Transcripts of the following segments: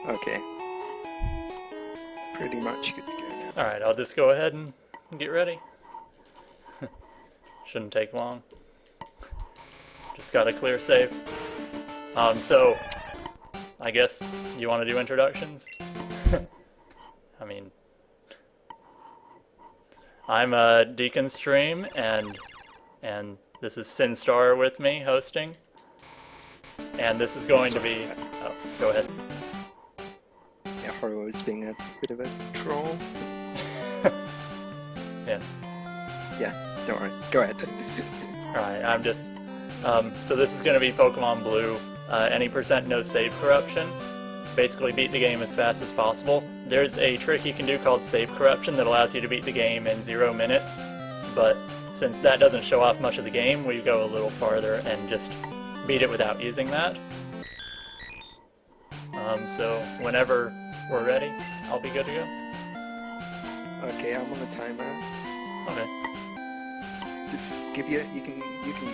Okay. Pretty much good to go now. Alright, I'll just go ahead and get ready. Shouldn't take long. Just gotta clear save. So, I guess you want to do introductions? I mean, I'm Decon Stream, and this is Sinstar with me hosting, and this is going to be. Oh, go ahead. Yeah, Haru is being a bit of a troll. Yeah. Yeah, don't worry. Go ahead. Alright, I'm just. So this is going to be Pokemon Blue. Any percent no save corruption. Basically beat the game as fast as possible. There's a trick you can do called save corruption that allows you to beat the game in 0 minutes, but since that doesn't show off much of the game, we go a little farther and just beat it without using that. So whenever we're ready, I'll be good to go. Okay, I'm on a timer. Okay. Just give you can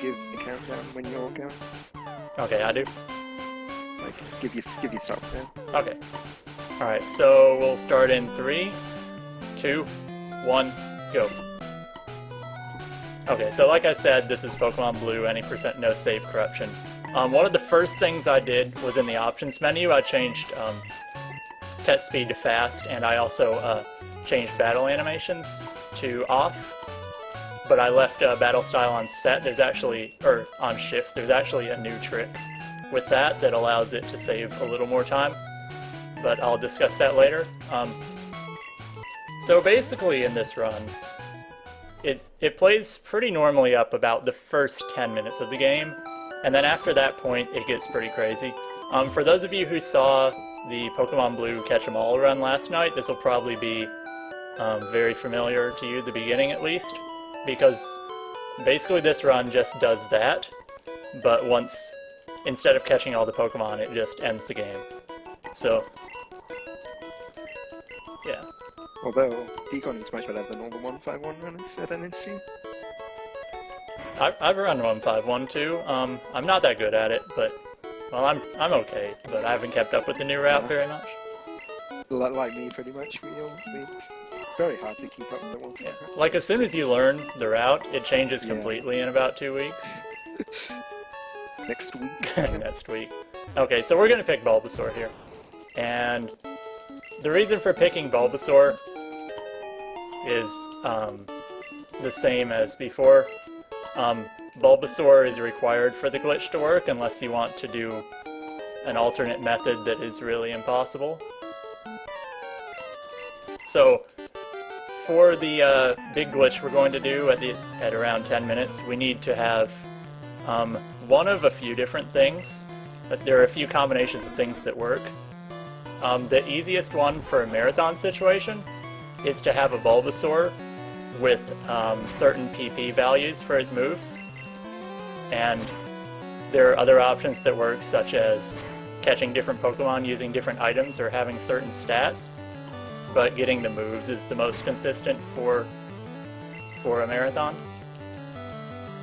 give the countdown when you're going. Okay, I do. Like give yourself now. Okay. Alright, so we'll start in 3, 2, 1, go. Okay, so like I said, this is Pokemon Blue, any percent no save corruption. One of the first things I did was in the options menu, I changed pet speed to fast, and I also changed battle animations to off. But I left battle style on set. There's actually, or on shift, there's actually a new trick with that allows it to save a little more time. But I'll discuss that later. So basically in this run, it plays pretty normally up about the first 10 minutes of the game, and then after that point it gets pretty crazy. For those of you who saw the Pokemon Blue Catch 'em All run last night, this will probably be very familiar to you, the beginning at least, because basically this run just does that, but instead of catching all the Pokemon, it just ends the game. So, yeah. Although Decon is much better than all the 151 runners at NSC. I've run 151 too. I'm not that good at it, but well, I'm okay. But I haven't kept up with the new route very much. Like me, pretty much. It's very hard to keep up with the 151. Yeah. Like as soon as you learn the route, it changes completely in about 2 weeks. Next week. Next week. Okay, so we're gonna pick Bulbasaur here, and the reason for picking Bulbasaur is the same as before. Bulbasaur is required for the glitch to work unless you want to do an alternate method that is really impossible. So, for the big glitch we're going to do at around 10 minutes, we need to have one of a few different things. But there are a few combinations of things that work. The easiest one for a marathon situation is to have a Bulbasaur with certain PP values for his moves. And there are other options that work, such as catching different Pokemon using different items or having certain stats. But getting the moves is the most consistent for a marathon.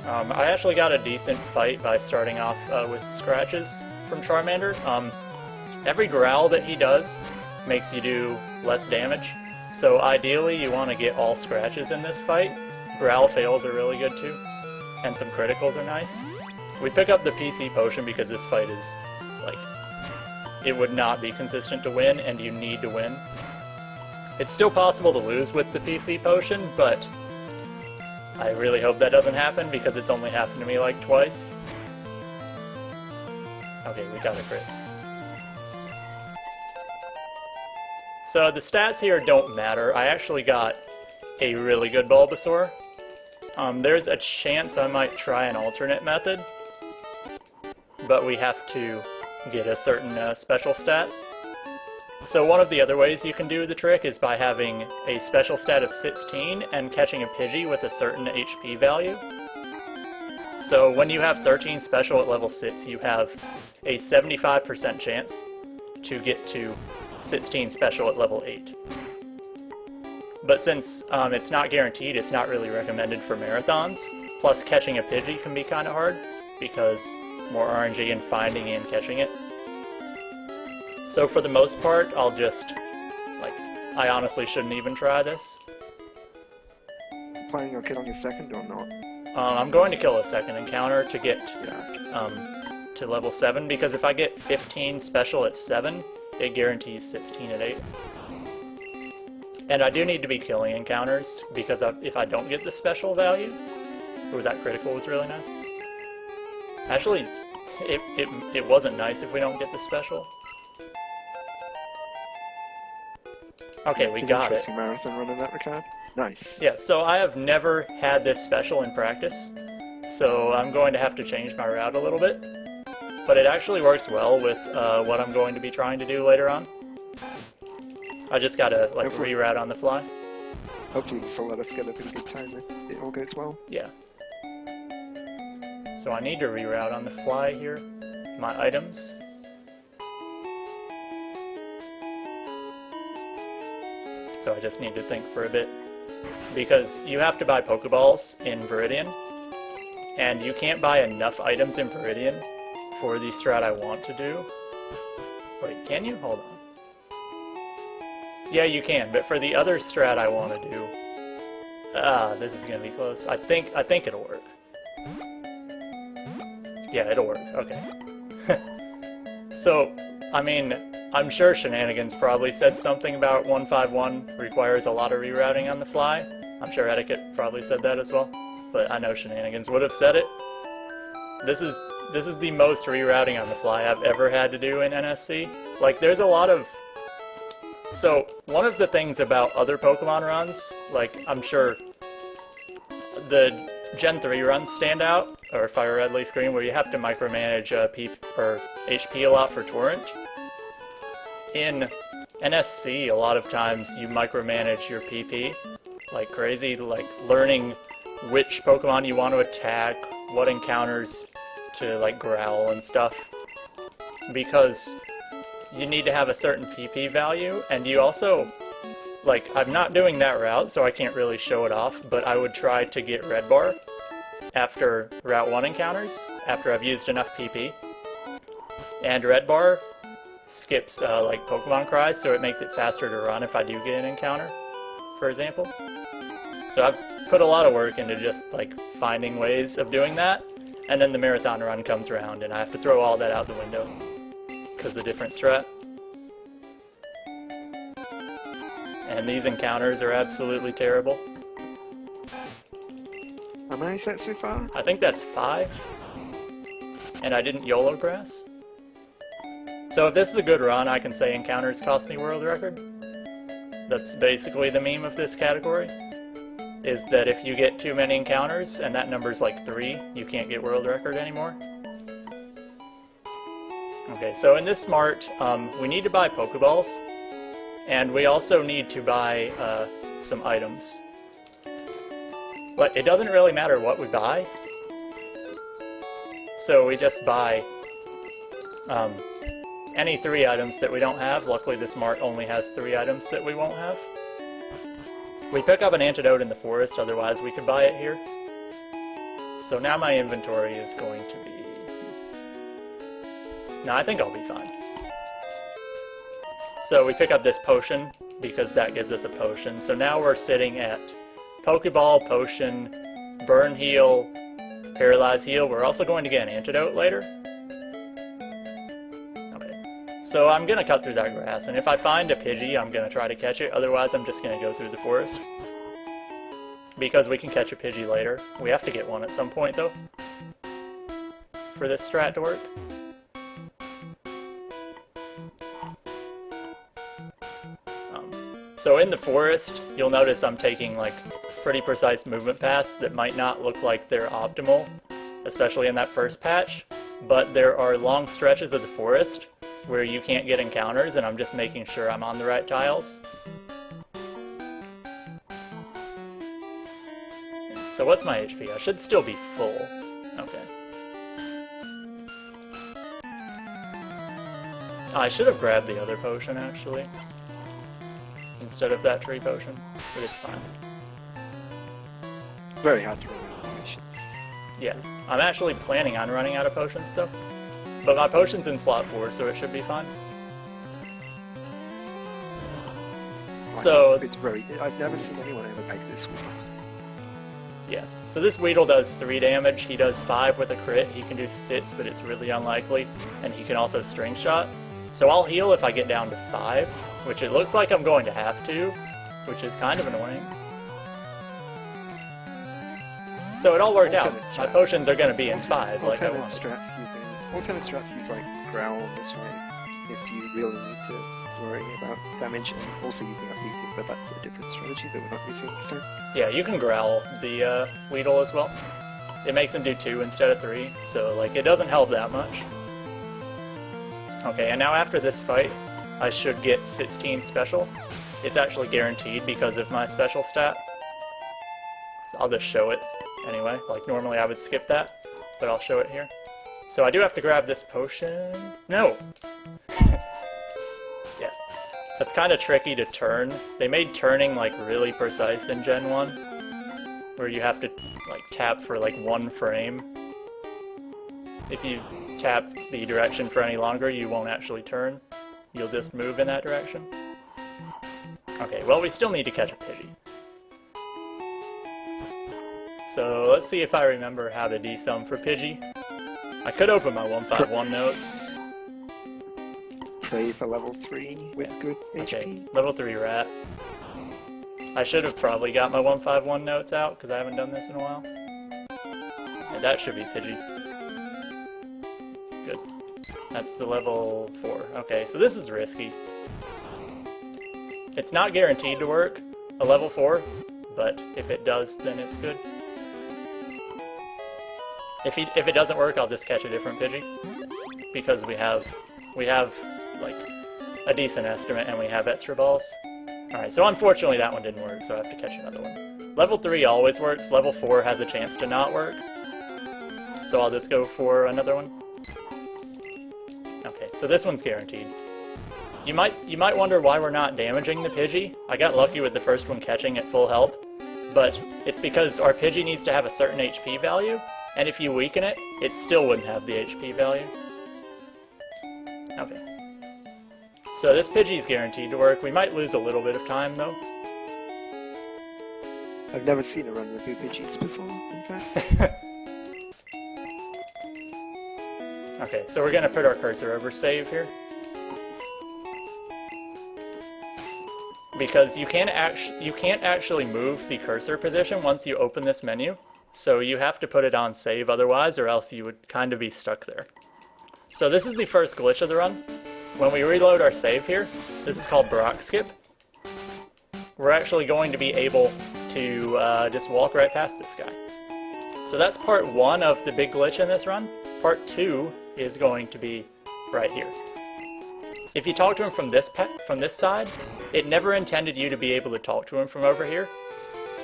I actually got a decent fight by starting off with scratches from Charmander. Every growl that he does makes you do less damage, so ideally you want to get all scratches in this fight. Growl fails are really good too, and some criticals are nice. We pick up the PC potion because this fight is, like, it would not be consistent to win, and you need to win. It's still possible to lose with the PC potion, but I really hope that doesn't happen because it's only happened to me like twice. Okay, we got a crit. So the stats here don't matter. I actually got a really good Bulbasaur. There's a chance I might try an alternate method, but we have to get a certain special stat. So one of the other ways you can do the trick is by having a special stat of 16 and catching a Pidgey with a certain HP value. So when you have 13 special at level 6, you have a 75% chance to get to 16 special at level 8. But since it's not guaranteed, it's not really recommended for marathons. Plus catching a Pidgey can be kind of hard, because more RNG in finding and catching it. So for the most part, I'll just, like, I honestly shouldn't even try this. Planning on killing your second or not? I'm going to kill a second encounter to get Yeah. to level 7, because if I get 15 special at 7, it guarantees 16 at 8. And I do need to be killing encounters, because if I don't get the special value... Ooh, that critical was really nice. Actually, it wasn't nice if we don't get the special. Okay, we got it. Interesting marathon run in that regard. Nice. Yeah, so I have never had this special in practice, so I'm going to have to change my route a little bit. But it actually works well with what I'm going to be trying to do later on. I just gotta, like, reroute on the fly. Hopefully this will let us get a pretty good time if it all goes well. Yeah. So I need to reroute on the fly here. My items. So I just need to think for a bit. Because you have to buy Pokeballs in Viridian, and you can't buy enough items in Viridian for the strat I want to do. Wait, can you? Hold on. Yeah, you can, but for the other strat I want to do... this is gonna be close. I think it'll work. Yeah, it'll work. Okay. So, I mean, I'm sure Shenanigans probably said something about 151 requires a lot of rerouting on the fly. I'm sure Etiquette probably said that as well, but I know Shenanigans would have said it. This is the most rerouting on the fly I've ever had to do in NSC. Like, there's a lot of... So, one of the things about other Pokemon runs, like, I'm sure the Gen 3 runs stand out, or Fire Red, Leaf Green, where you have to micromanage HP a lot for Torrent. In NSC, a lot of times you micromanage your PP like crazy, like learning which Pokemon you want to attack, what encounters to like growl and stuff, because you need to have a certain PP value, and you also, like, I'm not doing that route, so I can't really show it off, but I would try to get Red Bar after Route 1 encounters, after I've used enough PP. And Red Bar skips, like, Pokemon Cries, so it makes it faster to run if I do get an encounter, for example. So I've put a lot of work into just, like, finding ways of doing that, and then the marathon run comes around, and I have to throw all that out the window, because of different strat. And these encounters are absolutely terrible. How many sets so far? I think that's 5. And I didn't YOLO grass. So if this is a good run, I can say encounters cost me world record. That's basically the meme of this category. Is that if you get too many encounters, and that number's like 3, you can't get world record anymore. Okay, so in this Smart, we need to buy Pokeballs, and we also need to buy some items. But it doesn't really matter what we buy, so we just buy any 3 items that we don't have. Luckily this Mart only has 3 items that we won't have. We pick up an antidote in the forest, otherwise we could buy it here. So now my inventory is going to be... No, I think I'll be fine. So we pick up this potion, because that gives us a potion. So now we're sitting at Pokeball, Potion, Burn Heal, Paralyze Heal. We're also going to get an antidote later. Okay. So I'm going to cut through that grass, and if I find a Pidgey, I'm going to try to catch it. Otherwise, I'm just going to go through the forest. Because we can catch a Pidgey later. We have to get one at some point, though, for this strat to work. So in the forest, you'll notice I'm taking like pretty precise movement paths that might not look like they're optimal, especially in that first patch, but there are long stretches of the forest where you can't get encounters, and I'm just making sure I'm on the right tiles. So what's my HP? I should still be full. Okay. I should have grabbed the other potion, actually, instead of that tree potion, but it's fine. Very hard to run out of potions. Yeah, I'm actually planning on running out of potions, though. But my potion's in slot 4, so it should be fine. So it's very. I've never seen anyone ever bag this one. yeah, so this Weedle does 3 damage, he does 5 with a crit, he can do 6, but it's really unlikely, and he can also string shot. So I'll heal if I get down to 5, which it looks like I'm going to have to, which is kind of annoying. So it all worked out. My potions are going to be in 5, like I wanted. Alternate strats use like growl on this one if you really need to worry about damage, and also using a healing, but that's a different strategy that we're not using this time. Yeah, you can growl the Weedle as well. It makes him do 2 instead of 3, so like it doesn't help that much. Okay, and now after this fight, I should get 16 special. It's actually guaranteed because of my special stat. So I'll just show it anyway. Like normally I would skip that, but I'll show it here. So I do have to grab this potion. No! Yeah. That's kind of tricky to turn. They made turning like really precise in Gen 1, where you have to like tap for like 1 frame. If you tap the direction for any longer, you won't actually turn. You'll just move in that direction. Okay, well we still need to catch a Pidgey. So let's see if I remember how to desum for Pidgey. I could open my 151 notes. Pray for level 3 with good HP. Okay, level 3 rat. I should have probably got my 151 notes out because I haven't done this in a while. And that should be Pidgey. Good. That's the level 4. Okay, so this is risky. It's not guaranteed to work, a level 4, but if it does, then it's good. If it doesn't work, I'll just catch a different Pidgey, because we have like a decent estimate and we have extra balls. Alright, so unfortunately that one didn't work, so I have to catch another one. Level 3 always works, level 4 has a chance to not work, so I'll just go for another one. Okay, so this one's guaranteed. You might wonder why we're not damaging the Pidgey. I got lucky with the first one catching at full health, but it's because our Pidgey needs to have a certain HP value, and if you weaken it, it still wouldn't have the HP value. Okay. So this Pidgey's guaranteed to work. We might lose a little bit of time, though. I've never seen a run with 2 Pidgeys before, in fact. Okay, so we're gonna put our cursor over save here. Because you can't actually move the cursor position once you open this menu. So you have to put it on save otherwise, or else you would kind of be stuck there. So this is the first glitch of the run. When we reload our save here, this is called Brock Skip. We're actually going to be able to just walk right past this guy. So that's part 1 of the big glitch in this run. Part 2 is going to be right here. If you talk to him from this side, it never intended you to be able to talk to him from over here.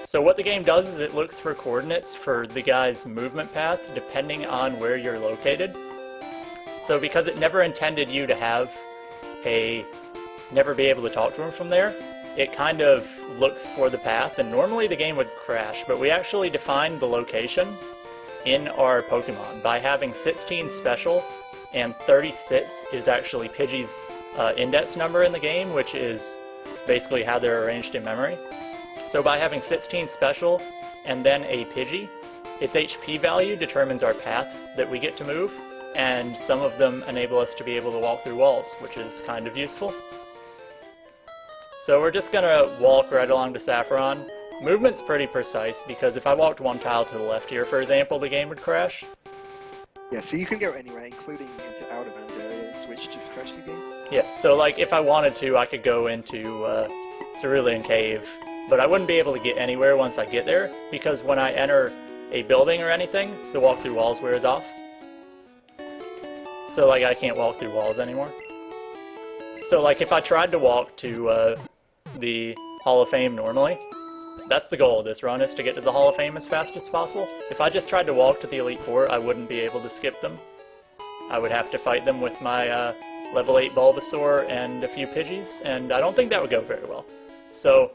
So what the game does is it looks for coordinates for the guy's movement path depending on where you're located. So because it never intended you to never be able to talk to him from there, it kind of looks for the path, and normally the game would crash, but we actually defined the location in our Pokemon by having 16 special, and 36 is actually Pidgey's index number in the game, which is basically how they're arranged in memory. So by having 16 special and then a Pidgey, its HP value determines our path that we get to move, and some of them enable us to be able to walk through walls, which is kind of useful. So we're just gonna walk right along to Saffron. Movement's pretty precise, because if I walked 1 tile to the left here, for example, the game would crash. Yeah, so you can go anywhere, including into out-of-bounds areas, which just crash the game. Yeah, so like if I wanted to, I could go into Cerulean Cave, but I wouldn't be able to get anywhere once I get there, because when I enter a building or anything, the walk through walls wears off. So like I can't walk through walls anymore. So like if I tried to walk to the Hall of Fame normally, that's the goal of this run, is to get to the Hall of Fame as fast as possible. If I just tried to walk to the Elite Four, I wouldn't be able to skip them. I would have to fight them with my level 8 Bulbasaur and a few Pidgeys, and I don't think that would go very well. So,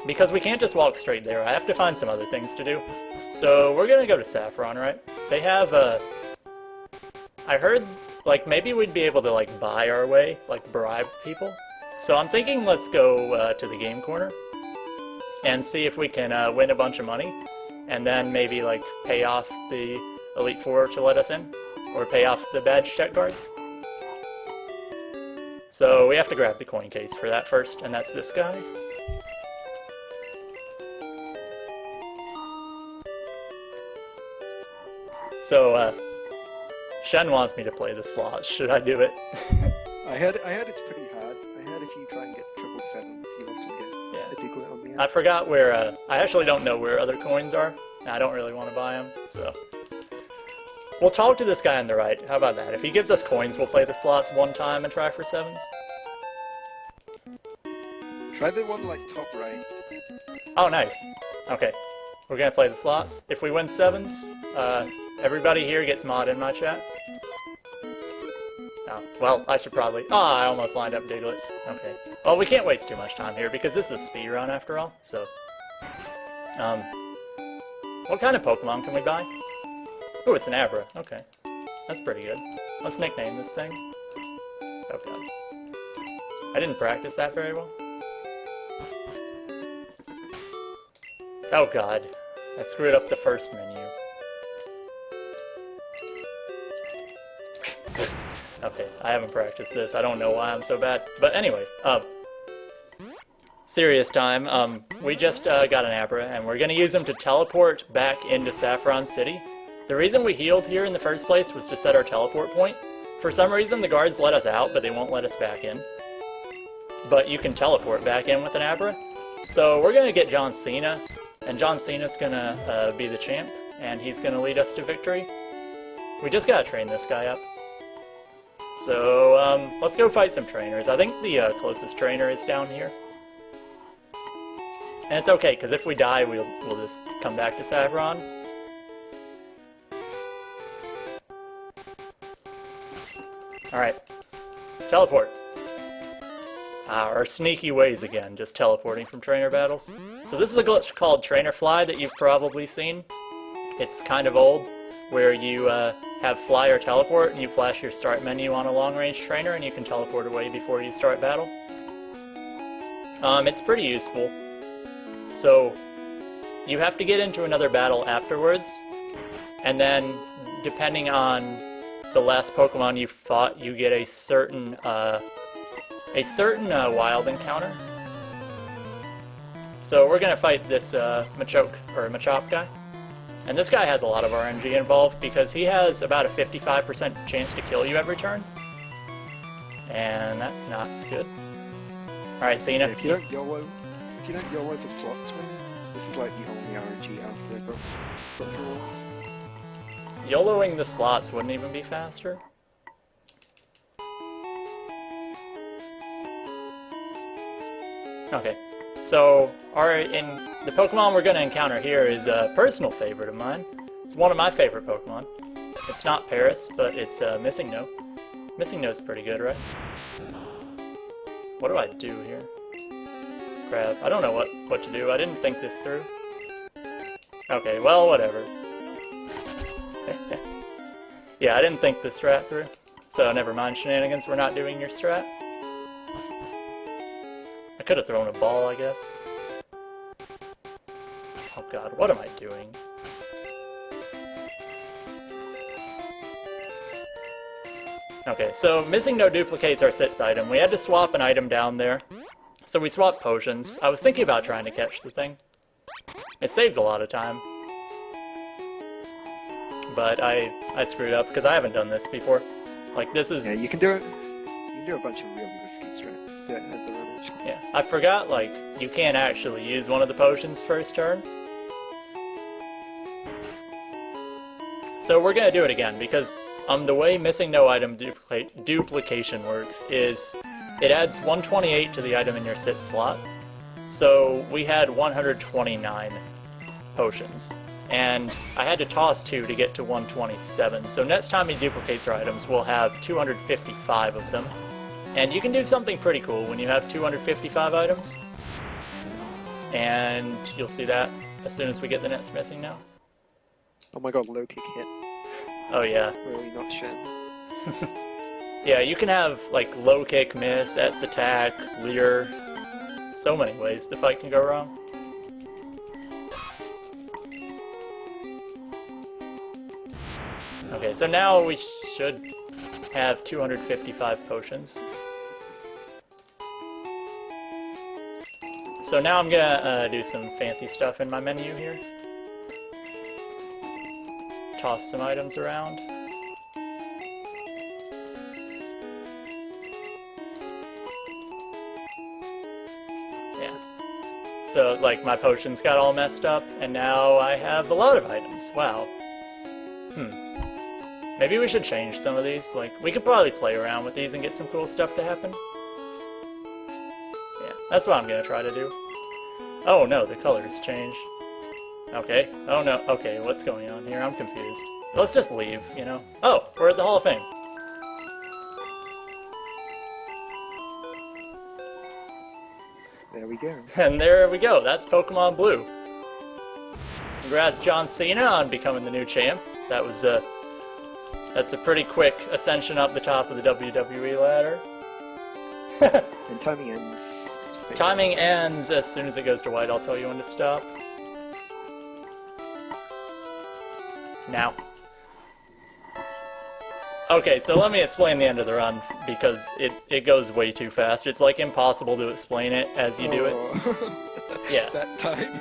because we can't just walk straight there, I have to find some other things to do. So we're gonna go to Saffron, right? They have I heard, like, maybe we'd be able to, like, buy our way, like, bribe people. So I'm thinking let's go to the game corner and see if we can win a bunch of money, and then maybe like pay off the Elite Four to let us in, or pay off the badge check guards. So we have to grab the coin case for that first, and that's this guy. So Shen wants me to play the slots. Should I do it? I heard it's pretty hard. I heard if you try and get triple sevens, you often get a Diglett on the end. I forgot where. I actually don't know where other coins are. And I don't really want to buy them, so we'll talk to this guy on the right. How about that? If he gives us coins, we'll play the slots one time and try for sevens. Try the one like top right. Oh, nice. Okay, we're gonna play the slots. If we win sevens, everybody here gets mod in my chat. Oh, well, I should probably... Oh, I almost lined up Digletts. Okay. Well, we can't waste too much time here, because this is a speedrun after all, so... What kind of Pokemon can we buy? Oh, it's an Abra. Okay. That's pretty good. Let's nickname this thing. Oh, God. I didn't practice that very well. Oh, God. I screwed up the first menu. Okay, I haven't practiced this. I don't know why I'm so bad. But anyway, serious time. We just got an Abra, and we're gonna use him to teleport back into Saffron City. The reason we healed here in the first place was to set our teleport point. For some reason, the guards let us out, but they won't let us back in. But you can teleport back in with an Abra. So we're gonna get John Cena, and John Cena's gonna be the champ, and he's gonna lead us to victory. We just gotta train this guy up. So, let's go fight some trainers. I think the closest trainer is down here. And it's okay, because if we die, we'll just come back to Saffron. Alright. Teleport. Our sneaky ways again, just teleporting from trainer battles. So this is a glitch called Trainer Fly that you've probably seen. It's kind of old, where you have fly or teleport, and you flash your start menu on a long-range trainer, and you can teleport away before you start battle. It's pretty useful. So, you have to get into another battle afterwards, and then, depending on the last Pokemon you fought, you get a certain wild encounter. So we're gonna fight this Machop guy. And this guy has a lot of RNG involved because he has about a 55% chance to kill you every turn. And that's not good. Alright, Cena. If you don't YOLO the slot swing, this is like the only RNG after both rules. YOLOing the slots wouldn't even be faster. Okay. So, the Pokemon we're going to encounter here is a personal favorite of mine. It's one of my favorite Pokemon. It's not Paris, but it's Missing No. Missing No's pretty good, right? What do I do here? Crap. I don't know what to do. I didn't think this through. Okay, well, whatever. Yeah, I didn't think this strat through. So never mind shenanigans, we're not doing your strat. I could have thrown a ball, I guess. Oh god, what am I doing? Okay, so Missing No duplicates our 6th item. We had to swap an item down there. So we swapped potions. I was thinking about trying to catch the thing. It saves a lot of time. But I screwed up because I haven't done this before. Like, this is... Yeah, you can do it. You can do a bunch of really risky strats at the runnage. Yeah, I forgot, like, you can't actually use one of the potions first turn. So we're gonna do it again, because the way Missing No item duplication works is it adds 128 to the item in your 6th slot. So we had 129 potions. And I had to toss 2 to get to 127. So next time he duplicates our items, we'll have 255 of them. And you can do something pretty cool when you have 255 items. And you'll see that as soon as we get the next Missing No. Oh my god, low kick hit. Oh yeah. Really not Shen. Yeah, you can have, like, low kick, miss, S attack, leer. So many ways the fight can go wrong. Okay, so now we should have 255 potions. So now I'm gonna do some fancy stuff in my menu here. Toss some items around. Yeah. So, like, my potions got all messed up, and now I have a lot of items. Wow. Maybe we should change some of these. Like, we could probably play around with these and get some cool stuff to happen. Yeah, that's what I'm gonna try to do. Oh no, the colors change. Okay. Oh no. Okay, what's going on here? I'm confused. Let's just leave, you know? Oh, we're at the Hall of Fame. There we go. And there we go. That's Pokemon Blue. Congrats, John Cena, on becoming the new champ. That was that's a pretty quick ascension up the top of the WWE ladder. And timing ends. Timing ends as soon as it goes to white. I'll tell you when to stop. Now. Okay, so let me explain the end of the run, because it goes way too fast. It's like impossible to explain it as you do it. Yeah. That time.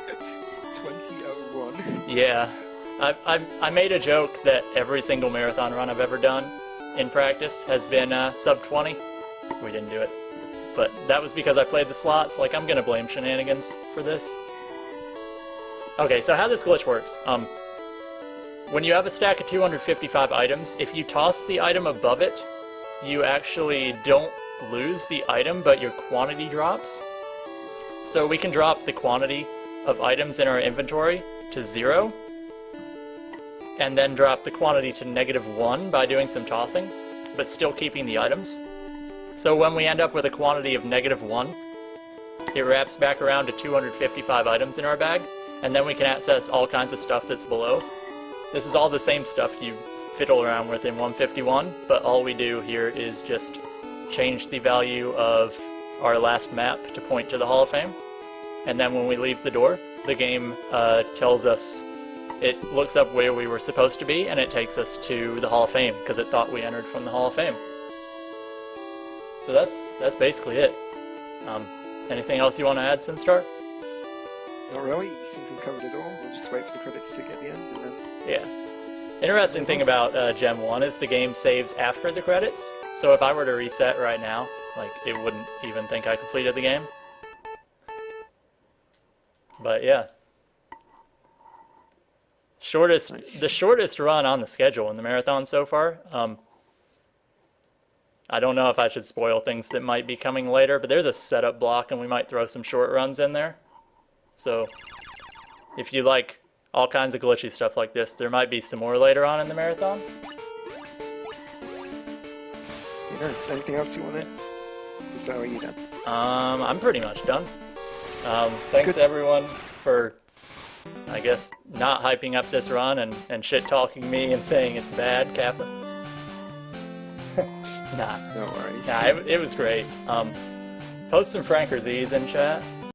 20:01. Yeah. I made a joke that every single marathon run I've ever done in practice has been sub 20. We didn't do it. But that was because I played the slots. Like, I'm gonna blame shenanigans for this. Okay, so how this glitch works. When you have a stack of 255 items, if you toss the item above it, you actually don't lose the item, but your quantity drops. So we can drop the quantity of items in our inventory to 0, and then drop the quantity to -1 by doing some tossing, but still keeping the items. So when we end up with a quantity of -1, it wraps back around to 255 items in our bag, and then we can access all kinds of stuff that's below. This is all the same stuff you fiddle around with in 151, but all we do here is just change the value of our last map to point to the Hall of Fame, and then when we leave the door, the game tells us, it looks up where we were supposed to be, and it takes us to the Hall of Fame, because it thought we entered from the Hall of Fame. So that's basically it. Anything else you want to add, Sinstar? Not really. You seem to have covered it all. We'll just wait for the credits to get the end, and then... Yeah. Interesting thing about Gem 1 is the game saves after the credits, so if I were to reset right now, like, it wouldn't even think I completed the game. But yeah. The shortest run on the schedule in the marathon so far. I don't know if I should spoil things that might be coming later, but there's a setup block and we might throw some short runs in there. So if you like all kinds of glitchy stuff like this, there might be some more later on in the marathon. Yeah, is there anything else you want to... Is that all you done? I'm pretty much done. Thanks everyone for, I guess, not hyping up this run and shit-talking me and saying it's bad, Kappa. Nah. No worries. Nah, it was great. Post some Franker Z's in chat.